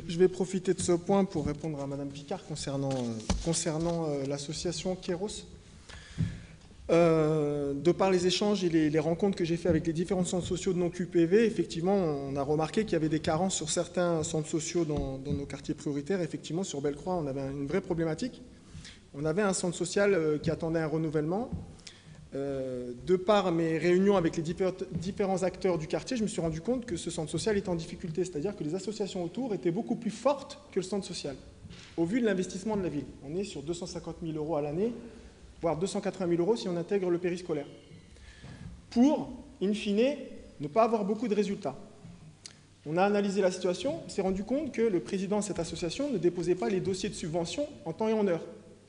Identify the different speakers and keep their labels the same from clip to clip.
Speaker 1: Je vais profiter de ce point pour répondre à Madame Picard concernant l'association Kéros. De par les échanges et les rencontres que j'ai fait avec les différents centres sociaux de non-QPV, effectivement, on a remarqué qu'il y avait des carences sur certains centres sociaux dans nos quartiers prioritaires. Effectivement, sur Bellecroix, on avait une vraie problématique. On avait un centre social qui attendait un renouvellement. De par mes réunions avec les différents acteurs du quartier, je me suis rendu compte que ce centre social était en difficulté, c'est-à-dire que les associations autour étaient beaucoup plus fortes que le centre social, au vu de l'investissement de la ville. On est sur 250 000 € à l'année, voire 280 000 € si on intègre le périscolaire, pour, in fine, ne pas avoir beaucoup de résultats. On a analysé la situation, on s'est rendu compte que le président de cette association ne déposait pas les dossiers de subvention en temps et en heure,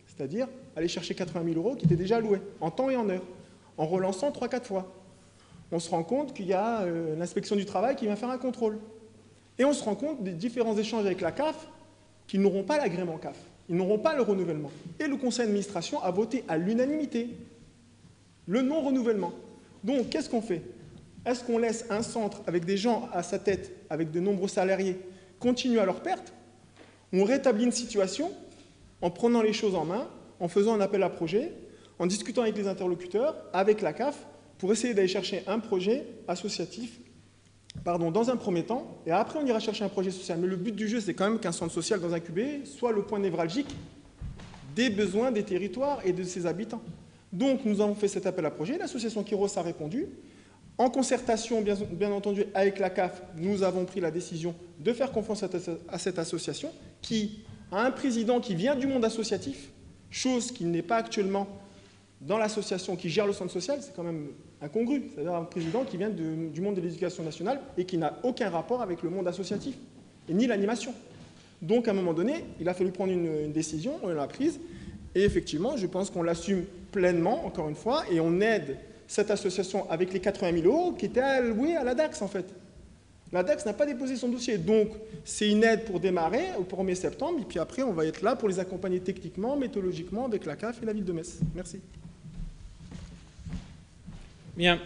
Speaker 1: c'est-à-dire aller chercher 80 000 € qui étaient déjà alloués, en temps et en heure, en relançant 3-4 fois. On se rend compte qu'il y a l'inspection du travail qui vient faire un contrôle. Et on se rend compte des différents échanges avec la CAF qui n'auront pas l'agrément CAF, ils n'auront pas le renouvellement. Et le conseil d'administration a voté à l'unanimité le non-renouvellement. Donc, qu'est-ce qu'on fait? Est-ce qu'on laisse un centre avec des gens à sa tête, avec de nombreux salariés, continuer à leur perte? On rétablit une situation en prenant les choses en main, en faisant un appel à projet, en discutant avec les interlocuteurs, avec la CAF, pour essayer d'aller chercher un projet associatif, dans un premier temps, et après on ira chercher un projet social. Mais le but du jeu, c'est quand même qu'un centre social dans un QB soit le point névralgique des besoins des territoires et de ses habitants. Donc nous avons fait cet appel à projet, l'association Kéros a répondu. En concertation, bien entendu, avec la CAF, nous avons pris la décision de faire confiance à cette association qui a un président qui vient du monde associatif, chose qui n'est pas actuellement dans l'association qui gère le centre social, c'est quand même incongru. C'est-à-dire un président qui vient du monde de l'éducation nationale et qui n'a aucun rapport avec le monde associatif, et ni l'animation. Donc, à un moment donné, il a fallu prendre une décision, on l'a prise, et effectivement, je pense qu'on l'assume pleinement, encore une fois, et on aide cette association avec les 80 000 € qui étaient alloués à la DAX, en fait. La DAX n'a pas déposé son dossier, donc c'est une aide pour démarrer au 1er septembre, et puis après, on va être là pour les accompagner techniquement, méthodologiquement, avec la CAF et la ville de Metz. Merci.
Speaker 2: Bien.